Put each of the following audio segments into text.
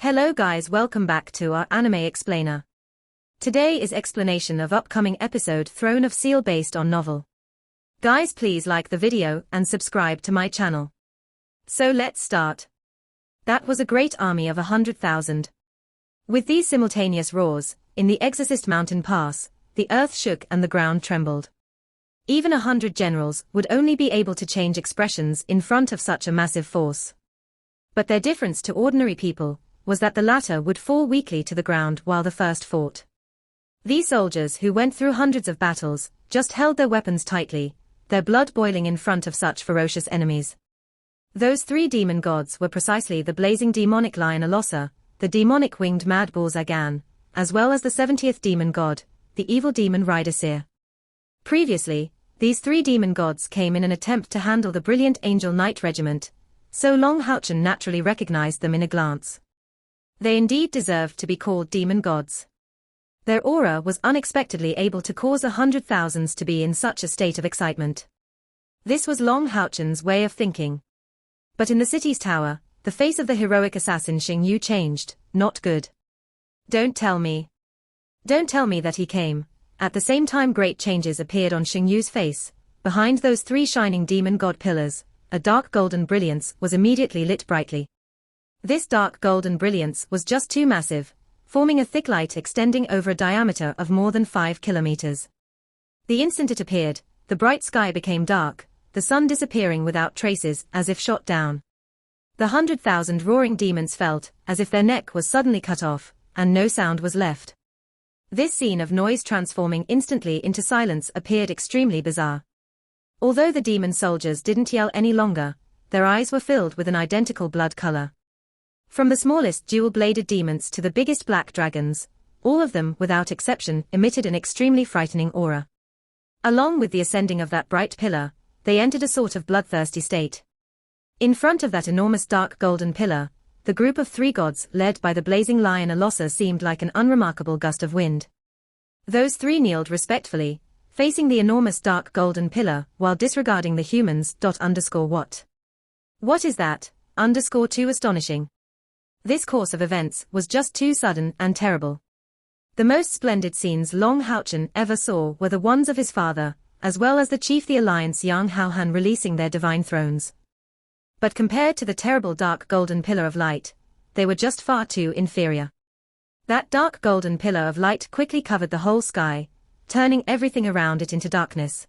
Hello guys, welcome back to our anime explainer. Today is explanation of upcoming episode Throne of Seal based on novel. Guys, please like the video and subscribe to my channel. So let's start. That was a great army of 100,000. With these simultaneous roars, in the Exorcist Mountain Pass, the earth shook and the ground trembled. Even 100 generals would only be able to change expressions in front of such a massive force. But their difference to ordinary people was that the latter would fall weakly to the ground while the first fought. These soldiers who went through hundreds of battles just held their weapons tightly, their blood boiling in front of such ferocious enemies. Those three demon gods were precisely the blazing demonic lion Alosa, the demonic winged mad bull Zagan, as well as the 70th demon god, the evil demon rider Seer. Previously, these three demon gods came in an attempt to handle the brilliant angel knight regiment, so Long Houchen naturally recognized them in a glance. They indeed deserved to be called demon gods. Their aura was unexpectedly able to cause 100,000s to be in such a state of excitement. This was Long Houchen's way of thinking. But in the city's tower, the face of the heroic assassin Xing Yu changed, not good. Don't tell me that he came. At the same time great changes appeared on Xing Yu's face. Behind those three shining demon god pillars, a dark golden brilliance was immediately lit brightly. This dark golden brilliance was just too massive, forming a thick light extending over a diameter of more than 5 kilometers. The instant it appeared, the bright sky became dark, the sun disappearing without traces as if shot down. The 100,000 roaring demons felt as if their neck was suddenly cut off, and no sound was left. This scene of noise transforming instantly into silence appeared extremely bizarre. Although the demon soldiers didn't yell any longer, their eyes were filled with an identical blood color. From the smallest dual-bladed demons to the biggest black dragons, all of them without exception emitted an extremely frightening aura. Along with the ascending of that bright pillar, they entered a sort of bloodthirsty state. In front of that enormous dark golden pillar, the group of three gods led by the blazing lion Alosa seemed like an unremarkable gust of wind. Those three kneeled respectfully, facing the enormous dark golden pillar while disregarding the humans. What? What is that? Too astonishing. This course of events was just too sudden and terrible. The most splendid scenes Long Houchen ever saw were the ones of his father, as well as the chief of the alliance Yang Haohan releasing their divine thrones. But compared to the terrible dark golden pillar of light, they were just far too inferior. That dark golden pillar of light quickly covered the whole sky, turning everything around it into darkness.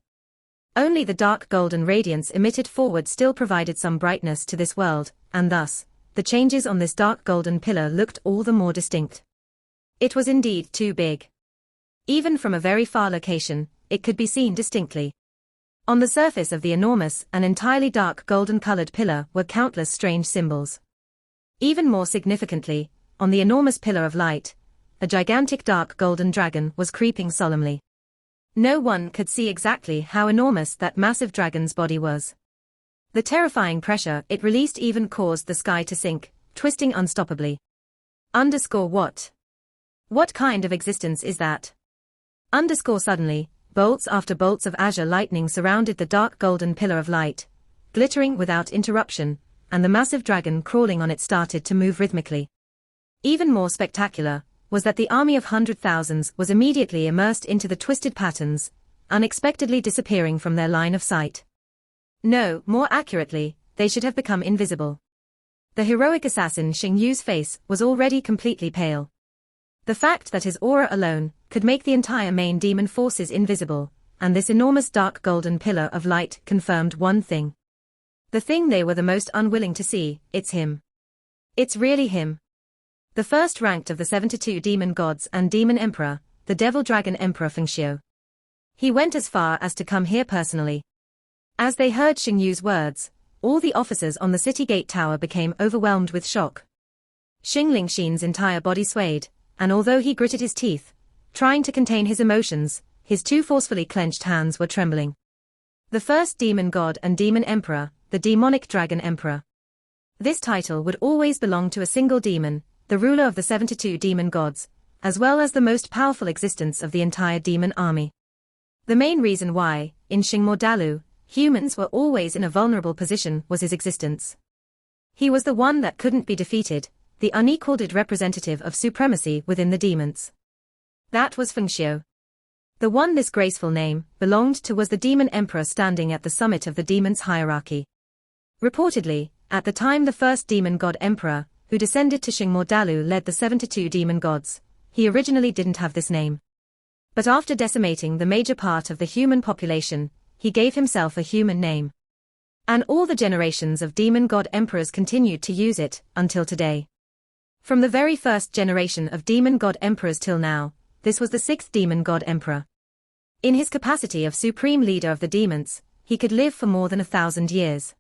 Only the dark golden radiance emitted forward still provided some brightness to this world, and thus, the changes on this dark golden pillar looked all the more distinct. It was indeed too big. Even from a very far location, it could be seen distinctly. On the surface of the enormous and entirely dark golden-colored pillar were countless strange symbols. Even more significantly, on the enormous pillar of light, a gigantic dark golden dragon was creeping solemnly. No one could see exactly how enormous that massive dragon's body was. The terrifying pressure it released even caused the sky to sink, twisting unstoppably. What? What kind of existence is that? Suddenly, bolts after bolts of azure lightning surrounded the dark golden pillar of light, glittering without interruption, and the massive dragon crawling on it started to move rhythmically. Even more spectacular was that the army of 100,000s was immediately immersed into the twisted patterns, unexpectedly disappearing from their line of sight. No, more accurately, they should have become invisible. The heroic assassin Xing Yu's face was already completely pale. The fact that his aura alone could make the entire main demon forces invisible, and this enormous dark golden pillar of light confirmed one thing. The thing they were the most unwilling to see, it's him. It's really him. The first ranked of the 72 demon gods and demon emperor, the devil dragon emperor Fengxiu. He went as far as to come here personally. As they heard Xing Yu's words, all the officers on the city gate tower became overwhelmed with shock. Xing Lingxin's entire body swayed, and although he gritted his teeth, trying to contain his emotions, his two forcefully clenched hands were trembling. The first demon god and demon emperor, the demonic dragon emperor. This title would always belong to a single demon, the ruler of the 72 demon gods, as well as the most powerful existence of the entire demon army. The main reason why, in Xingmo Dalu, humans were always in a vulnerable position was his existence. He was the one that couldn't be defeated, the unequaled representative of supremacy within the demons. That was Fengxiu. The one this graceful name belonged to was the demon emperor standing at the summit of the demons' hierarchy. Reportedly, at the time the first demon god emperor, who descended to Xingmo Dalu, led the 72 demon gods, he originally didn't have this name. But after decimating the major part of the human population, he gave himself a human name. And all the generations of demon god emperors continued to use it until today. From the very first generation of demon god emperors till now, this was the sixth demon god emperor. In his capacity of supreme leader of the demons, he could live for more than 1,000 years.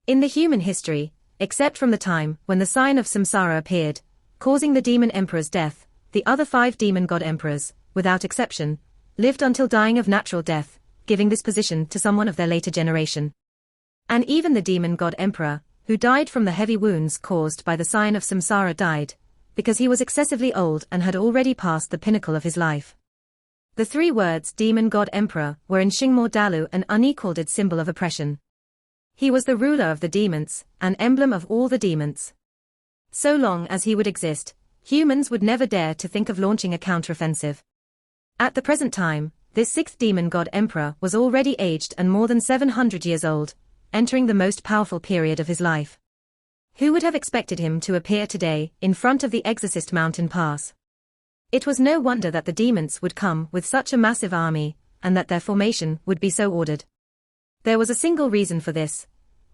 In the human history, except from the time when the sign of samsara appeared, causing the demon emperor's death, the other 5 demon god emperors, without exception, lived until dying of natural death, giving this position to someone of their later generation. And even the demon god emperor, who died from the heavy wounds caused by the sign of samsara, died because he was excessively old and had already passed the pinnacle of his life. The 3 words demon god emperor were in Xingmo Dalu an unequaled symbol of oppression. He was the ruler of the demons, an emblem of all the demons. So long as he would exist, humans would never dare to think of launching a counteroffensive. At the present time, this 6th demon god emperor was already aged and more than 700 years old, entering the most powerful period of his life. Who would have expected him to appear today in front of the Exorcist Mountain Pass? It was no wonder that the demons would come with such a massive army, and that their formation would be so ordered. There was a single reason for this.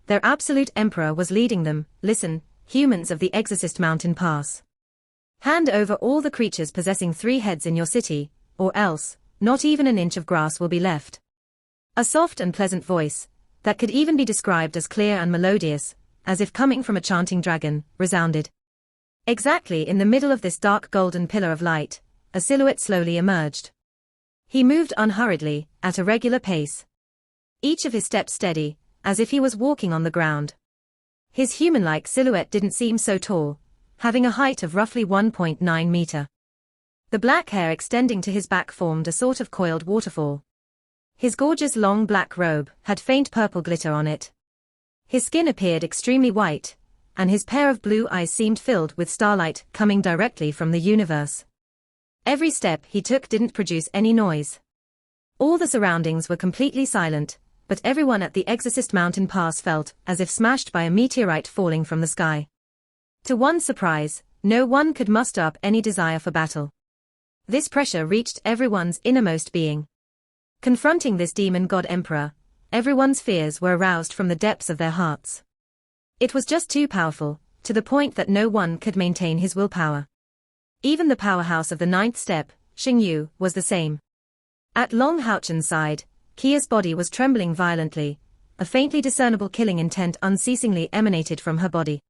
Their absolute emperor was leading them. Listen, humans of the Exorcist Mountain Pass. Hand over all the creatures possessing 3 heads in your city, or else, not even an inch of grass will be left. A soft and pleasant voice, that could even be described as clear and melodious, as if coming from a chanting dragon, resounded. Exactly in the middle of this dark golden pillar of light, a silhouette slowly emerged. He moved unhurriedly, at a regular pace. Each of his steps steady, as if he was walking on the ground. His human-like silhouette didn't seem so tall, having a height of roughly 1.9 meter. The black hair extending to his back formed a sort of coiled waterfall. His gorgeous long black robe had faint purple glitter on it. His skin appeared extremely white, and his pair of blue eyes seemed filled with starlight coming directly from the universe. Every step he took didn't produce any noise. All the surroundings were completely silent, but everyone at the Exorcist Mountain Pass felt as if smashed by a meteorite falling from the sky. To one's surprise, no one could muster up any desire for battle. This pressure reached everyone's innermost being. Confronting this demon god emperor, everyone's fears were aroused from the depths of their hearts. It was just too powerful, to the point that no one could maintain his willpower. Even the powerhouse of the 9th step, Xingyu, was the same. At Long Haochen's side, Kia's body was trembling violently, a faintly discernible killing intent unceasingly emanated from her body.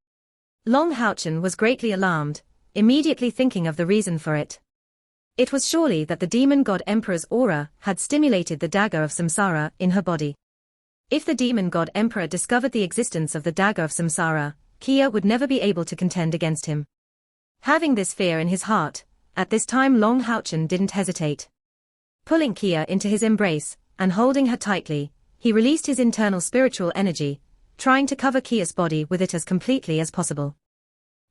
Long Haochen was greatly alarmed, immediately thinking of the reason for it. It was surely that the demon god emperor's aura had stimulated the dagger of samsara in her body. If the demon god emperor discovered the existence of the dagger of samsara, Kia would never be able to contend against him. Having this fear in his heart, at this time Long Haochen didn't hesitate. Pulling Kia into his embrace, and holding her tightly, he released his internal spiritual energy, trying to cover Kia's body with it as completely as possible.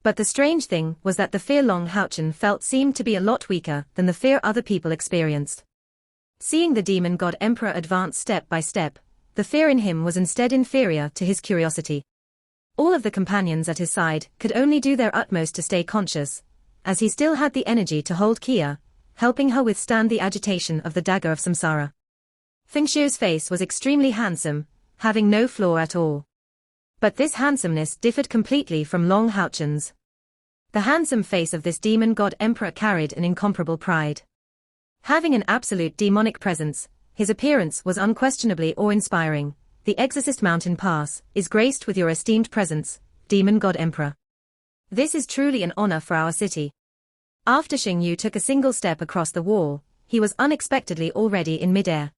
But the strange thing was that the fear Long Haochen felt seemed to be a lot weaker than the fear other people experienced. Seeing the demon god emperor advance step by step, the fear in him was instead inferior to his curiosity. All of the companions at his side could only do their utmost to stay conscious, as he still had the energy to hold Kia, helping her withstand the agitation of the dagger of samsara. Fengxiu's face was extremely handsome, having no flaw at all. But this handsomeness differed completely from Long Haochen's. The handsome face of this demon god emperor carried an incomparable pride. Having an absolute demonic presence, his appearance was unquestionably awe-inspiring. The Exorcist Mountain Pass is graced with your esteemed presence, demon god emperor. This is truly an honor for our city. After Xingyu took a single step across the wall, he was unexpectedly already in midair.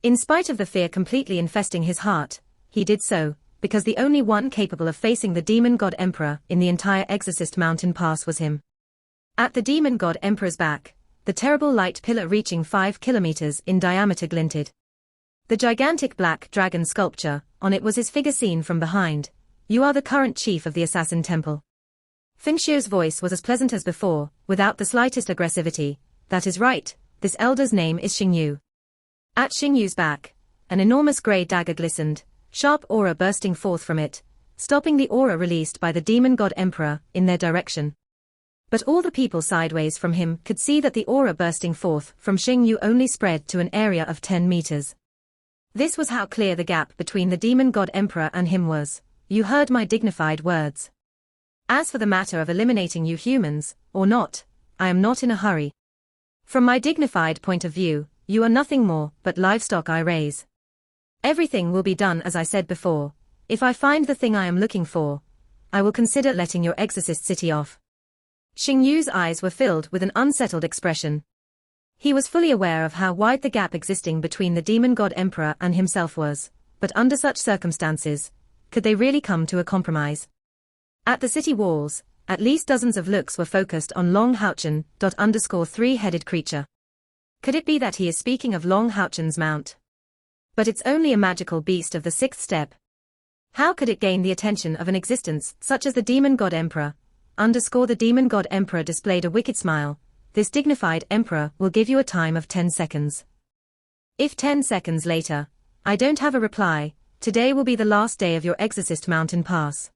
In spite of the fear completely infesting his heart, he did so, because the only one capable of facing the demon god emperor in the entire Exorcist Mountain Pass was him. At the demon god emperor's back, the terrible light pillar reaching 5 kilometers in diameter glinted. The gigantic black dragon sculpture, on it was his figure seen from behind. You are the current chief of the Assassin Temple. Fengxiu's voice was as pleasant as before, without the slightest aggressivity. That is right, this elder's name is Xingyu. At Xingyu's back, an enormous grey dagger glistened, sharp aura bursting forth from it, stopping the aura released by the demon god emperor in their direction. But all the people sideways from him could see that the aura bursting forth from Xingyu only spread to an area of 10 meters. This was how clear the gap between the demon god emperor and him was. You heard my dignified words. As for the matter of eliminating you humans, or not, I am not in a hurry. From my dignified point of view, you are nothing more but livestock I raise. Everything will be done as I said before. If I find the thing I am looking for, I will consider letting your exorcist city off. Xingyu's eyes were filled with an unsettled expression. He was fully aware of how wide the gap existing between the demon god emperor and himself was, but under such circumstances, could they really come to a compromise? At the city walls, at least dozens of looks were focused on Long Houchen, three-headed creature. Could it be that he is speaking of Long Houchen's mount? But it's only a magical beast of the 6th step. How could it gain the attention of an existence such as the demon god emperor? The demon god emperor displayed a wicked smile. This dignified emperor will give you a time of 10 seconds. If 10 seconds later, I don't have a reply, today will be the last day of your exorcist mountain pass.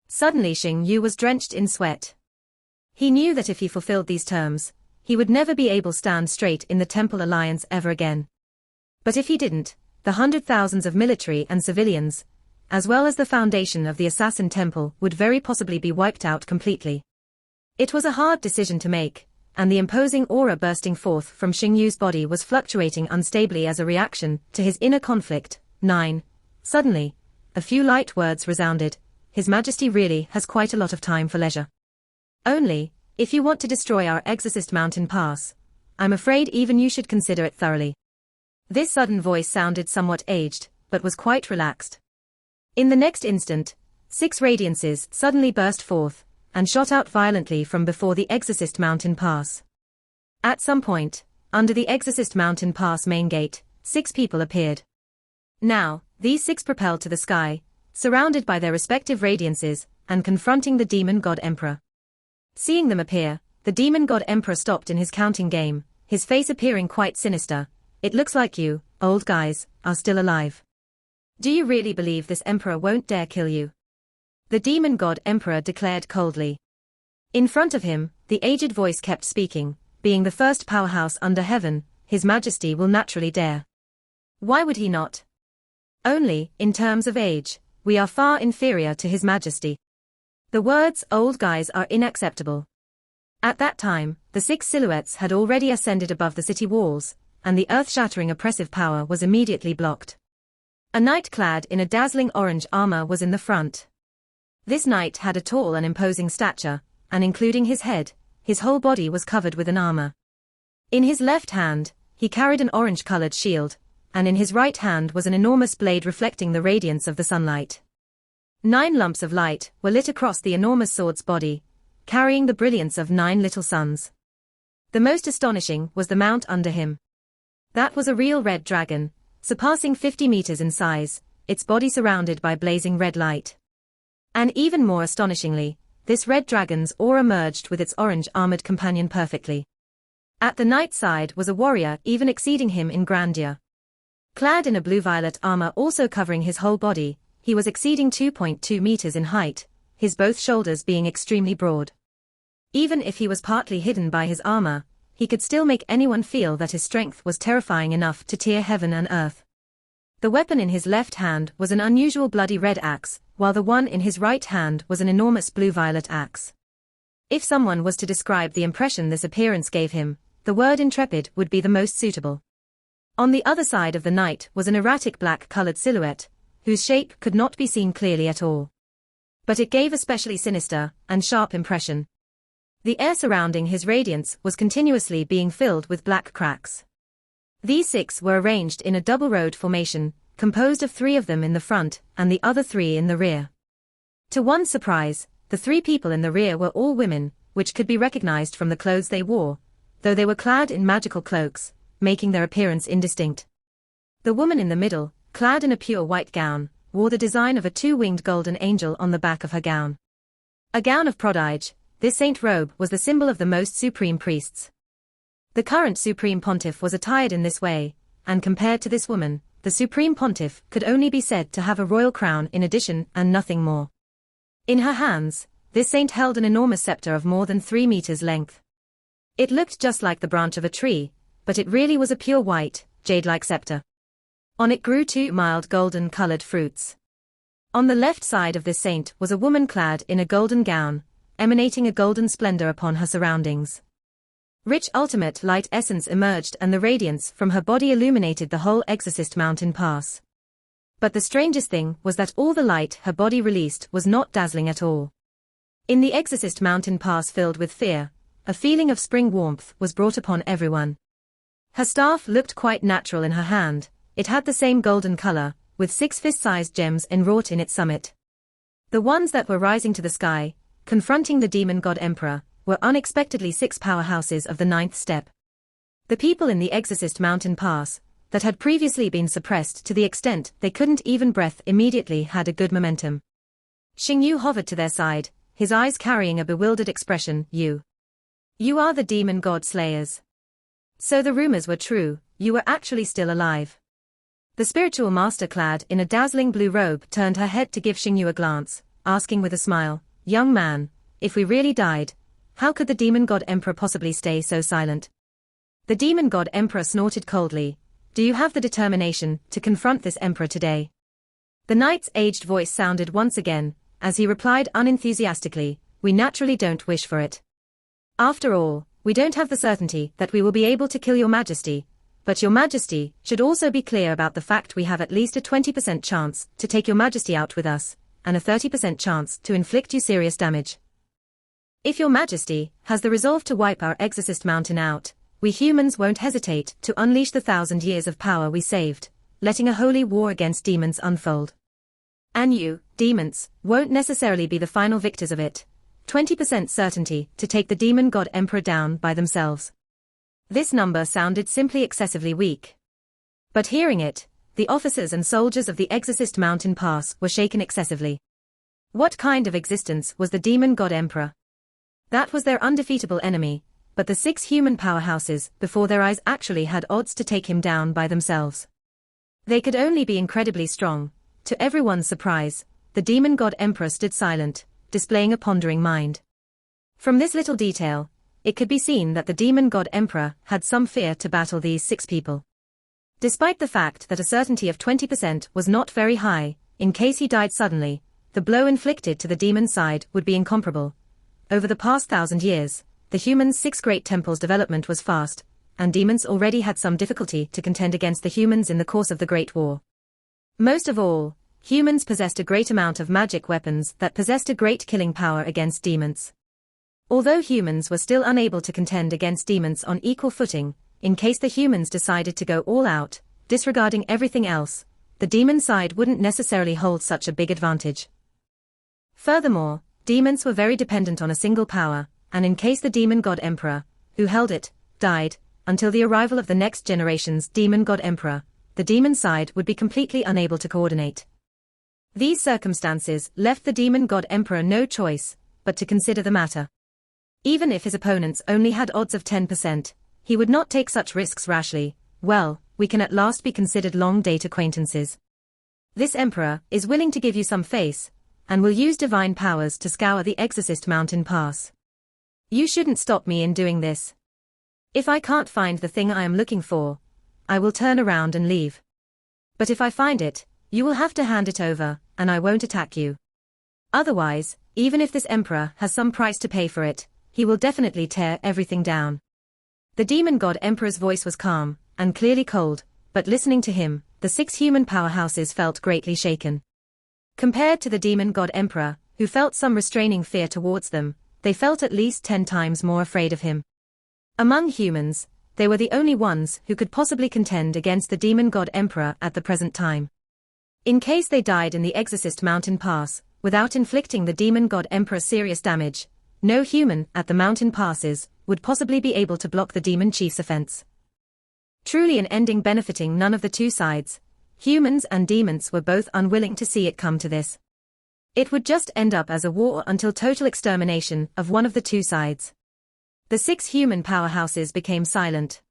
Suddenly Xingyu was drenched in sweat. He knew that if he fulfilled these terms, he would never be able to stand straight in the Temple Alliance ever again. But if he didn't, the 100,000s of military and civilians, as well as the foundation of the Assassin Temple, would very possibly be wiped out completely. It was a hard decision to make, and the imposing aura bursting forth from Xingyu's body was fluctuating unstably as a reaction to his inner conflict. 9. Suddenly, a few light words resounded. His Majesty really has quite a lot of time for leisure. Only, if you want to destroy our Exorcist Mountain Pass, I'm afraid even you should consider it thoroughly. This sudden voice sounded somewhat aged, but was quite relaxed. In the next instant, 6 radiances suddenly burst forth, and shot out violently from before the Exorcist Mountain Pass. At some point, under the Exorcist Mountain Pass main gate, 6 people appeared. Now, these 6 propelled to the sky, surrounded by their respective radiances, and confronting the demon god emperor. Seeing them appear, the demon god emperor stopped in his counting game, his face appearing quite sinister. It looks like you, old guys, are still alive. Do you really believe this emperor won't dare kill you? The demon god emperor declared coldly. In front of him, the aged voice kept speaking, being the first powerhouse under heaven, His Majesty will naturally dare. Why would he not? Only, in terms of age, we are far inferior to His Majesty. The words, old guys, are unacceptable. At that time, the 6 silhouettes had already ascended above the city walls, and the earth-shattering oppressive power was immediately blocked. A knight clad in a dazzling orange armor was in the front. This knight had a tall and imposing stature, and including his head, his whole body was covered with an armor. In his left hand, he carried an orange-colored shield, and in his right hand was an enormous blade reflecting the radiance of the sunlight. 9 lumps of light were lit across the enormous sword's body, carrying the brilliance of 9 little suns. The most astonishing was the mount under him. That was a real red dragon, surpassing 50 meters in size, its body surrounded by blazing red light. And even more astonishingly, this red dragon's aura merged with its orange armored companion perfectly. At the knight's side was a warrior even exceeding him in grandeur. Clad in a blue-violet armor also covering his whole body, he was exceeding 2.2 meters in height, his both shoulders being extremely broad. Even if he was partly hidden by his armor, he could still make anyone feel that his strength was terrifying enough to tear heaven and earth. The weapon in his left hand was an unusual bloody red axe, while the one in his right hand was an enormous blue-violet axe. If someone was to describe the impression this appearance gave him, the word intrepid would be the most suitable. On the other side of the knight was an erratic black-colored silhouette, whose shape could not be seen clearly at all. But it gave a specially sinister and sharp impression. The air surrounding his radiance was continuously being filled with black cracks. These 6 were arranged in a double-rowed formation, composed of 3 of them in the front and the other 3 in the rear. To one's surprise, the 3 people in the rear were all women, which could be recognized from the clothes they wore, though they were clad in magical cloaks, making their appearance indistinct. The woman in the middle, clad in a pure white gown, wore the design of a 2-winged golden angel on the back of her gown. A gown of prodige, this saint robe was the symbol of the most supreme priests. The current supreme pontiff was attired in this way, and compared to this woman, the supreme pontiff could only be said to have a royal crown in addition and nothing more. In her hands, this saint held an enormous scepter of more than 3 meters length. It looked just like the branch of a tree, but it really was a pure white, jade-like scepter. On it grew 2 mild golden-colored fruits. On the left side of this saint was a woman clad in a golden gown, emanating a golden splendor upon her surroundings. Rich ultimate light essence emerged and the radiance from her body illuminated the whole Exorcist mountain pass. But the strangest thing was that all the light her body released was not dazzling at all. In the Exorcist mountain pass filled with fear, a feeling of spring warmth was brought upon everyone. Her staff looked quite natural in her hand, it had the same golden color, with 6 fist-sized gems enwrought in its summit. The ones that were rising to the sky, confronting the demon god emperor, were unexpectedly 6 powerhouses of the 9th step. The people in the Exorcist mountain pass, that had previously been suppressed to the extent they couldn't even breathe immediately had a good momentum. Xingyu hovered to their side, his eyes carrying a bewildered expression. You are the demon god slayers. So the rumors were true, you were actually still alive. The spiritual master clad in a dazzling blue robe turned her head to give Xingyu a glance, asking with a smile, young man, if we really died, how could the demon god emperor possibly stay so silent? The demon god emperor snorted coldly, do you have the determination to confront this emperor today? The knight's aged voice sounded once again, as he replied unenthusiastically, we naturally don't wish for it. After all, we don't have the certainty that we will be able to kill your majesty, but your majesty should also be clear about the fact we have at least a 20% chance to take your majesty out with us, and a 30% chance to inflict you serious damage. If your majesty has the resolve to wipe our Exorcist mountain out, we humans won't hesitate to unleash the 1,000 years of power we saved, letting a holy war against demons unfold. And you, demons, won't necessarily be the final victors of it. 20% certainty to take the demon god emperor down by themselves. This number sounded simply excessively weak. But hearing it, the officers and soldiers of the Exorcist mountain pass were shaken excessively. What kind of existence was the demon god emperor? That was their undefeatable enemy, but the 6 human powerhouses before their eyes actually had odds to take him down by themselves. They could only be incredibly strong. To everyone's surprise, the demon god emperor stood silent, displaying a pondering mind. From this little detail, it could be seen that the demon god emperor had some fear to battle these 6 people. Despite the fact that a certainty of 20% was not very high, in case he died suddenly, the blow inflicted to the demon side would be incomparable. Over the past 1,000 years, the humans' 6 great temples' development was fast, and demons already had some difficulty to contend against the humans in the course of the Great War. Most of all, humans possessed a great amount of magic weapons that possessed a great killing power against demons. Although humans were still unable to contend against demons on equal footing, in case the humans decided to go all out, disregarding everything else, the demon side wouldn't necessarily hold such a big advantage. Furthermore, demons were very dependent on a single power, and in case the demon god emperor, who held it, died, until the arrival of the next generation's demon god emperor, the demon side would be completely unable to coordinate. These circumstances left the demon god emperor no choice but to consider the matter. Even if his opponents only had odds of 10%, he would not take such risks rashly. Well, we can at last be considered long-date acquaintances. This emperor is willing to give you some face, and will use divine powers to scour the Exorcist mountain pass. You shouldn't stop me in doing this. If I can't find the thing I am looking for, I will turn around and leave. But if I find it, you will have to hand it over, and I won't attack you. Otherwise, even if this emperor has some price to pay for it, he will definitely tear everything down. The demon god emperor's voice was calm, and clearly cold, but listening to him, the 6 human powerhouses felt greatly shaken. Compared to the demon god emperor, who felt some restraining fear towards them, they felt at least 10 times more afraid of him. Among humans, they were the only ones who could possibly contend against the demon god emperor at the present time. In case they died in the Exorcist mountain pass, without inflicting the demon god emperor serious damage, no human at the mountain passes would possibly be able to block the demon chief's offense. Truly an ending benefiting none of the 2 sides, humans and demons were both unwilling to see it come to this. It would just end up as a war until total extermination of one of the two sides. The 6 human powerhouses became silent.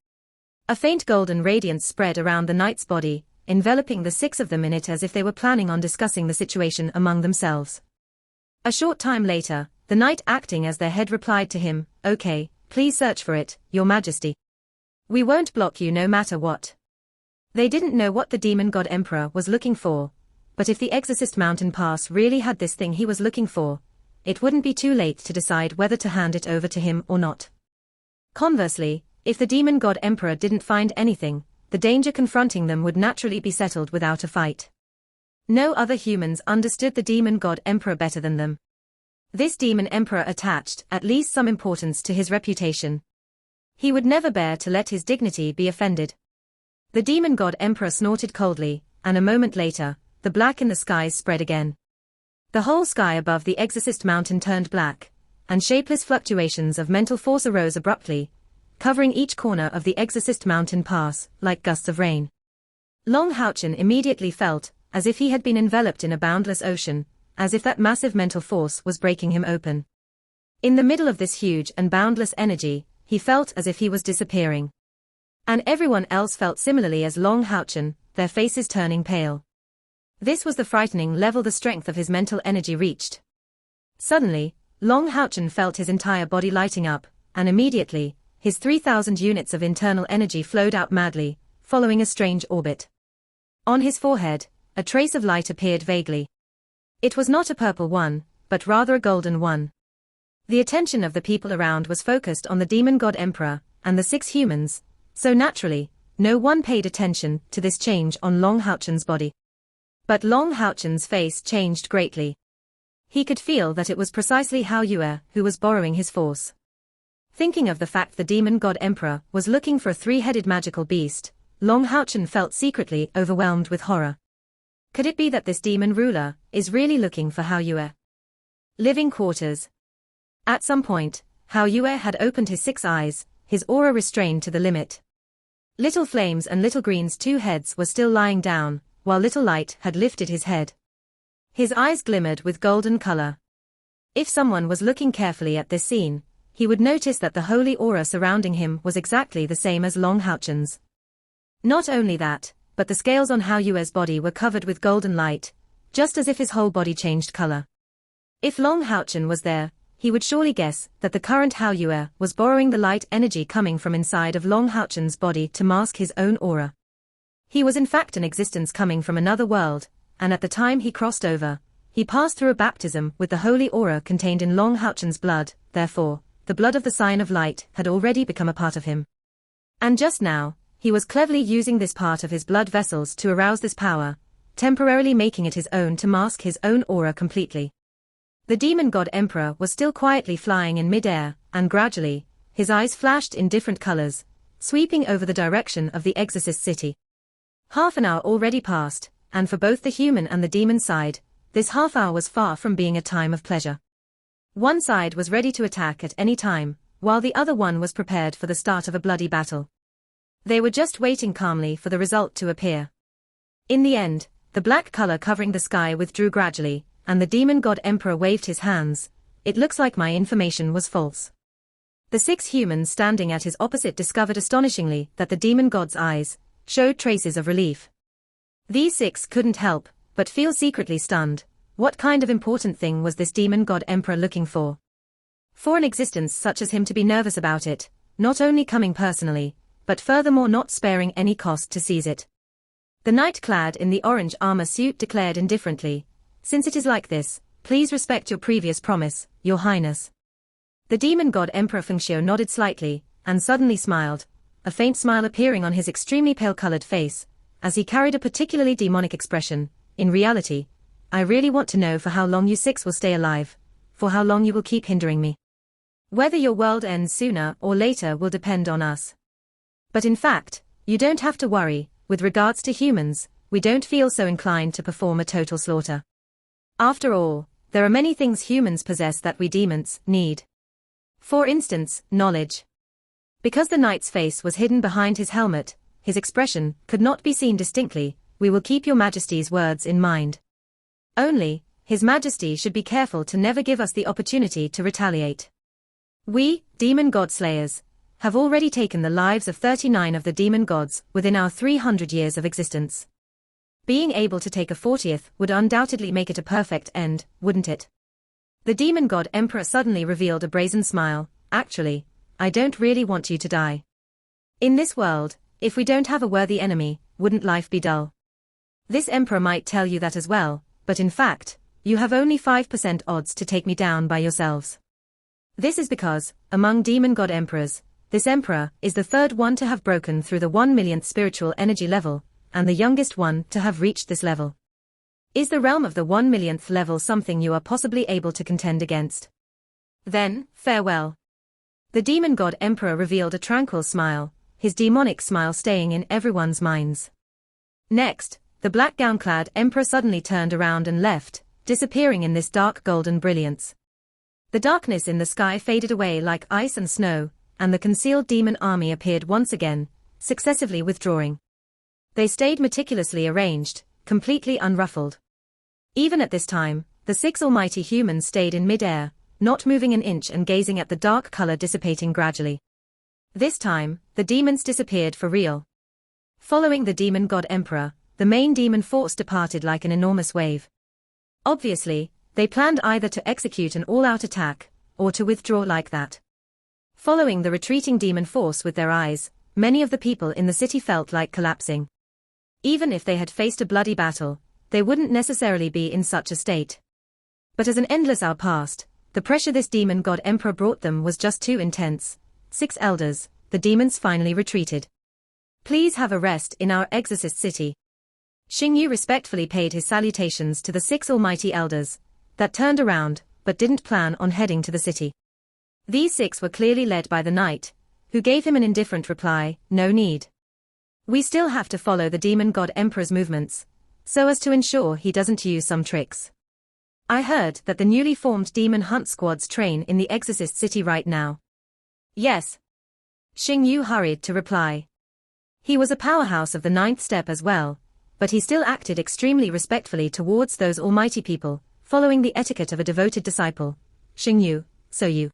A faint golden radiance spread around the knight's body, enveloping the 6 of them in it as if they were planning on discussing the situation among themselves. A short time later, the knight acting as their head replied to him, "Okay, please search for it, Your Majesty. We won't block you no matter what." They didn't know what the demon god emperor was looking for, but if the Exorcist Mountain Pass really had this thing he was looking for, it wouldn't be too late to decide whether to hand it over to him or not. Conversely, if the demon god emperor didn't find anything, the danger confronting them would naturally be settled without a fight. No other humans understood the demon god emperor better than them. This demon emperor attached at least some importance to his reputation. He would never bear to let his dignity be offended. The demon god emperor snorted coldly, and a moment later, the black in the skies spread again. The whole sky above the Exorcist Mountain turned black, and shapeless fluctuations of mental force arose abruptly, covering each corner of the Exorcist Mountain Pass, like gusts of rain. Long Houchen immediately felt as if he had been enveloped in a boundless ocean, as if that massive mental force was breaking him open. In the middle of this huge and boundless energy, he felt as if he was disappearing. And everyone else felt similarly as Long Houchen, their faces turning pale. This was the frightening level the strength of his mental energy reached. Suddenly, Long Houchen felt his entire body lighting up, and immediately, his 3,000 units of internal energy flowed out madly, following a strange orbit. On his forehead, a trace of light appeared vaguely. It was not a purple one, but rather a golden one. The attention of the people around was focused on the demon god emperor, and the 6 humans, so naturally, no one paid attention to this change on Long Houchen's body. But Long Houchen's face changed greatly. He could feel that it was precisely Hao Yue who was borrowing his force. Thinking of the fact the demon god emperor was looking for a 3-headed magical beast, Long Houchen felt secretly overwhelmed with horror. Could it be that this demon ruler is really looking for Hao Yue? Living quarters. At some point, Hao Yue had opened his 6 eyes, his aura restrained to the limit. Little Flames and Little Green's 2 heads were still lying down, while Little Light had lifted his head. His eyes glimmered with golden color. If someone was looking carefully at this scene, he would notice that the holy aura surrounding him was exactly the same as Long Houchen's. Not only that, but the scales on Hao Yue's body were covered with golden light, just as if his whole body changed color. If Long Houchen was there, he would surely guess that the current Hao Yue was borrowing the light energy coming from inside of Long Houchen's body to mask his own aura. He was in fact an existence coming from another world, and at the time he crossed over, he passed through a baptism with the holy aura contained in Long Houchen's blood, therefore, the blood of the Sign of Light had already become a part of him. And just now, he was cleverly using this part of his blood vessels to arouse this power, temporarily making it his own to mask his own aura completely. The demon god emperor was still quietly flying in mid-air, and gradually, his eyes flashed in different colors, sweeping over the direction of the Exorcist city. Half an hour already passed, and for both the human and the demon side, this half hour was far from being a time of pleasure. One side was ready to attack at any time, while the other one was prepared for the start of a bloody battle. They were just waiting calmly for the result to appear. In the end, the black color covering the sky withdrew gradually, and the demon god emperor waved his hands. It looks like my information was false. The 6 humans standing at his opposite discovered astonishingly that the demon god's eyes showed traces of relief. These 6 couldn't help but feel secretly stunned. What kind of important thing was this demon god emperor looking for? For an existence such as him to be nervous about it, not only coming personally, but furthermore not sparing any cost to seize it. The knight clad in the orange armor suit declared indifferently, "Since it is like this, please respect your previous promise, Your Highness." The demon god Emperor Fengxiu nodded slightly, and suddenly smiled, a faint smile appearing on his extremely pale-colored face, as he carried a particularly demonic expression. "In reality, I really want to know for how long you 6 will stay alive, for how long you will keep hindering me. Whether your world ends sooner or later will depend on us. But in fact, you don't have to worry, with regards to humans, we don't feel so inclined to perform a total slaughter. After all, there are many things humans possess that we demons need. For instance, knowledge." Because the knight's face was hidden behind his helmet, his expression could not be seen distinctly. "We will keep your majesty's words in mind. Only, His Majesty should be careful to never give us the opportunity to retaliate. We, demon god slayers, have already taken the lives of 39 of the demon gods within our 300 years of existence. Being able to take a 40th would undoubtedly make it a perfect end, wouldn't it? The demon god emperor suddenly revealed a brazen smile. Actually, I don't really want you to die. In this world, if we don't have a worthy enemy, wouldn't life be dull? This emperor might tell you that as well, but in fact, you have only 5% odds to take me down by yourselves. This is because, among demon god emperors, this emperor is the third one to have broken through the 1 millionth spiritual energy level, and the youngest one to have reached this level. Is the realm of the 1 millionth level something you are possibly able to contend against? Then, farewell. The demon god emperor revealed a tranquil smile, his demonic smile staying in everyone's minds. Next, the black gown-clad emperor suddenly turned around and left, disappearing in this dark golden brilliance. The darkness in the sky faded away like ice and snow, and the concealed demon army appeared once again, successively withdrawing. They stayed meticulously arranged, completely unruffled. Even at this time, the 6 almighty humans stayed in mid-air, not moving an inch and gazing at the dark color dissipating gradually. This time, the demons disappeared for real. Following the demon god emperor, the main demon force departed like an enormous wave. Obviously, they planned either to execute an all-out attack, or to withdraw like that. Following the retreating demon force with their eyes, many of the people in the city felt like collapsing. Even if they had faced a bloody battle, they wouldn't necessarily be in such a state. But as an endless hour passed, the pressure this demon god emperor brought them was just too intense. 6 elders, the demons finally retreated. Please have a rest in our exorcist city. Xingyu respectfully paid his salutations to the 6 almighty elders, that turned around, but didn't plan on heading to the city. These 6 were clearly led by the knight, who gave him an indifferent reply, no need. We still have to follow the demon god emperor's movements, so as to ensure he doesn't use some tricks. I heard that the newly formed demon hunt squads train in the exorcist city right now. Yes. Xingyu hurried to reply. He was a powerhouse of the 9th step as well, but he still acted extremely respectfully towards those almighty people, following the etiquette of a devoted disciple. Xingyu, so you.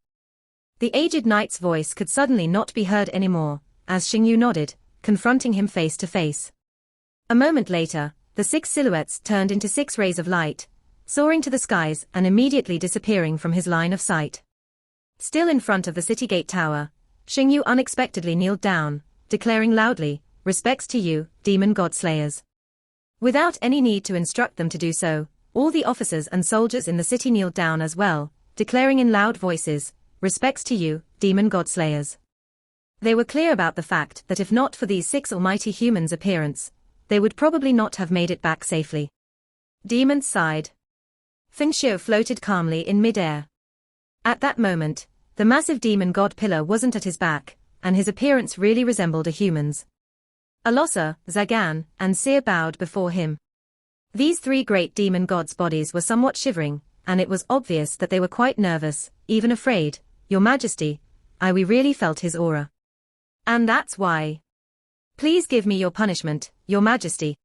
The aged knight's voice could suddenly not be heard anymore, as Xingyu nodded, confronting him face to face. A moment later, the 6 silhouettes turned into 6 rays of light, soaring to the skies and immediately disappearing from his line of sight. Still in front of the city gate tower, Xingyu unexpectedly kneeled down, declaring loudly, "Respects to you, demon god slayers." Without any need to instruct them to do so, all the officers and soldiers in the city kneeled down as well, declaring in loud voices, "Respects to you, demon god slayers." They were clear about the fact that if not for these 6 almighty humans' appearance, they would probably not have made it back safely. Demons sighed. Fengxiu floated calmly in mid-air. At that moment, the massive demon god pillar wasn't at his back, and his appearance really resembled a human's. Alosa, Zagan, and Seer bowed before him. These 3 great demon gods' bodies were somewhat shivering, and it was obvious that they were quite nervous, even afraid. "Your Majesty, we really felt his aura. And that's why. Please give me your punishment, Your Majesty."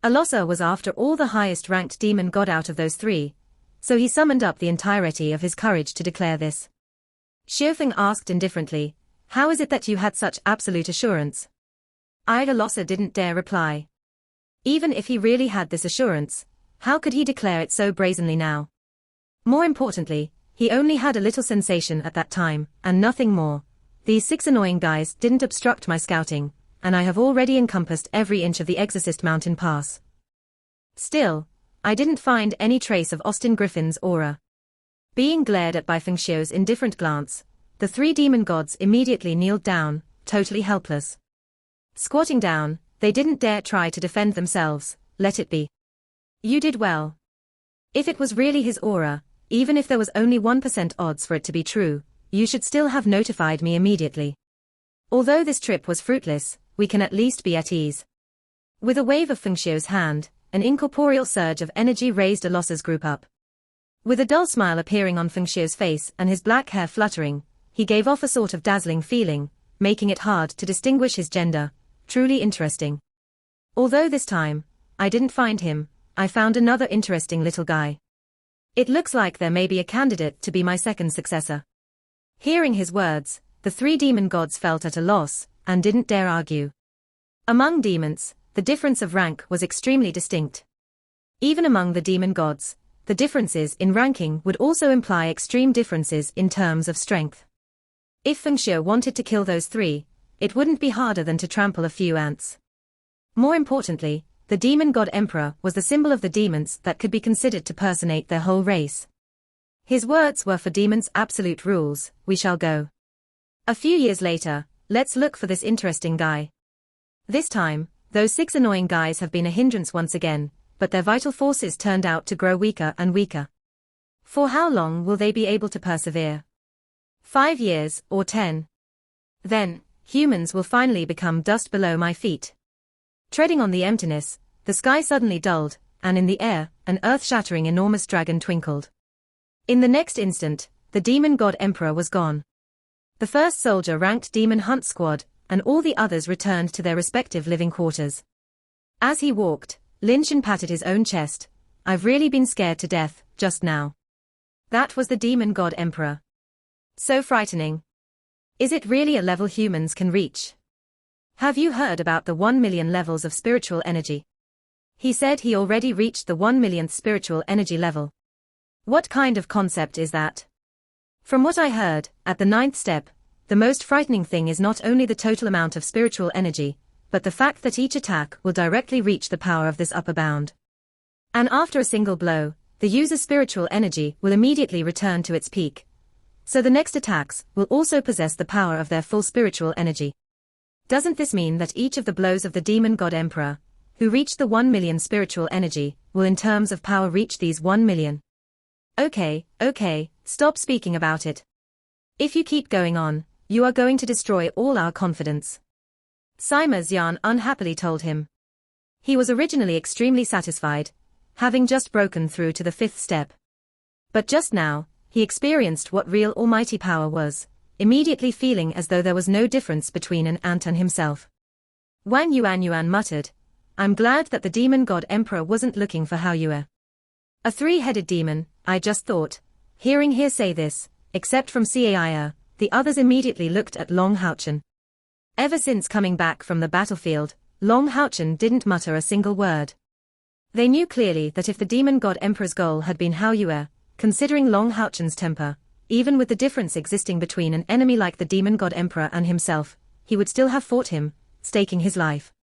Alosa was after all the highest-ranked demon god out of those 3, so he summoned up the entirety of his courage to declare this. Xiufeng asked indifferently, "How is it that you had such absolute assurance?" Alosa didn't dare reply. Even if he really had this assurance, how could he declare it so brazenly now? More importantly, he only had a little sensation at that time, and nothing more. These 6 annoying guys didn't obstruct my scouting, and I have already encompassed every inch of the Exorcist Mountain Pass. Still, I didn't find any trace of Austin Griffin's aura. Being glared at by Fengxiu's indifferent glance, the 3 demon gods immediately kneeled down, totally helpless. Squatting down, they didn't dare try to defend themselves. "Let it be. You did well. If it was really his aura, even if there was only 1% odds for it to be true, you should still have notified me immediately. Although this trip was fruitless, we can at least be at ease." With a wave of Fengxiu's hand, an incorporeal surge of energy raised Alosa's group up. With a dull smile appearing on Fengxiu's face and his black hair fluttering, he gave off a sort of dazzling feeling, making it hard to distinguish his gender. Truly interesting. Although this time, I didn't find him, I found another interesting little guy. It looks like there may be a candidate to be my second successor. Hearing his words, the three demon gods felt at a loss, and didn't dare argue. Among demons, the difference of rank was extremely distinct. Even among the demon gods, the differences in ranking would also imply extreme differences in terms of strength. If Feng Shui wanted to kill those three, it wouldn't be harder than to trample a few ants. More importantly, the demon god emperor was the symbol of the demons that could be considered to personate their whole race. His words were for demons' absolute rules: we shall go. A few years later, let's look for this interesting guy. This time, those 6 annoying guys have been a hindrance once again, but their vital forces turned out to grow weaker and weaker. For how long will they be able to persevere? 5 years, or 10? Then, humans will finally become dust below my feet. Treading on the emptiness, the sky suddenly dulled, and in the air, an earth-shattering enormous dragon twinkled. In the next instant, the demon god emperor was gone. The first soldier ranked demon hunt squad, and all the others returned to their respective living quarters. As he walked, Lin Shan patted his own chest. I've really been scared to death, just now. That was the demon god emperor. So frightening. Is it really a level humans can reach? Have you heard about the 1 million levels of spiritual energy? He said he already reached the 1 millionth spiritual energy level. What kind of concept is that? From what I heard, at the 9th step, the most frightening thing is not only the total amount of spiritual energy, but the fact that each attack will directly reach the power of this upper bound. And after a single blow, the user's spiritual energy will immediately return to its peak. So the next attacks will also possess the power of their full spiritual energy. Doesn't this mean that each of the blows of the demon god emperor, who reached the 1 million spiritual energy, will in terms of power reach these 1 million? Okay, stop speaking about it. If you keep going on, you are going to destroy all our confidence. Sima Xian unhappily told him. He was originally extremely satisfied, having just broken through to the 5th step. But just now, he experienced what real almighty power was, immediately feeling as though there was no difference between an ant and himself. Wang Yuan muttered, I'm glad that the demon god emperor wasn't looking for Hao Yue. A 3-headed demon, I just thought. Hearing her say this, except from Caia, the others immediately looked at Long Haochen. Ever since coming back from the battlefield, Long Haochen didn't mutter a single word. They knew clearly that if the demon god emperor's goal had been Hao Yue, considering Long Haochen's temper, even with the difference existing between an enemy like the demon god emperor and himself, he would still have fought him, staking his life.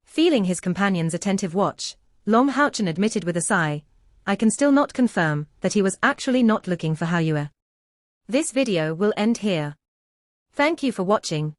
Feeling his companion's attentive watch, Long Haochen admitted with a sigh, I can still not confirm that he was actually not looking for Hao Yue. This video will end here. Thank you for watching.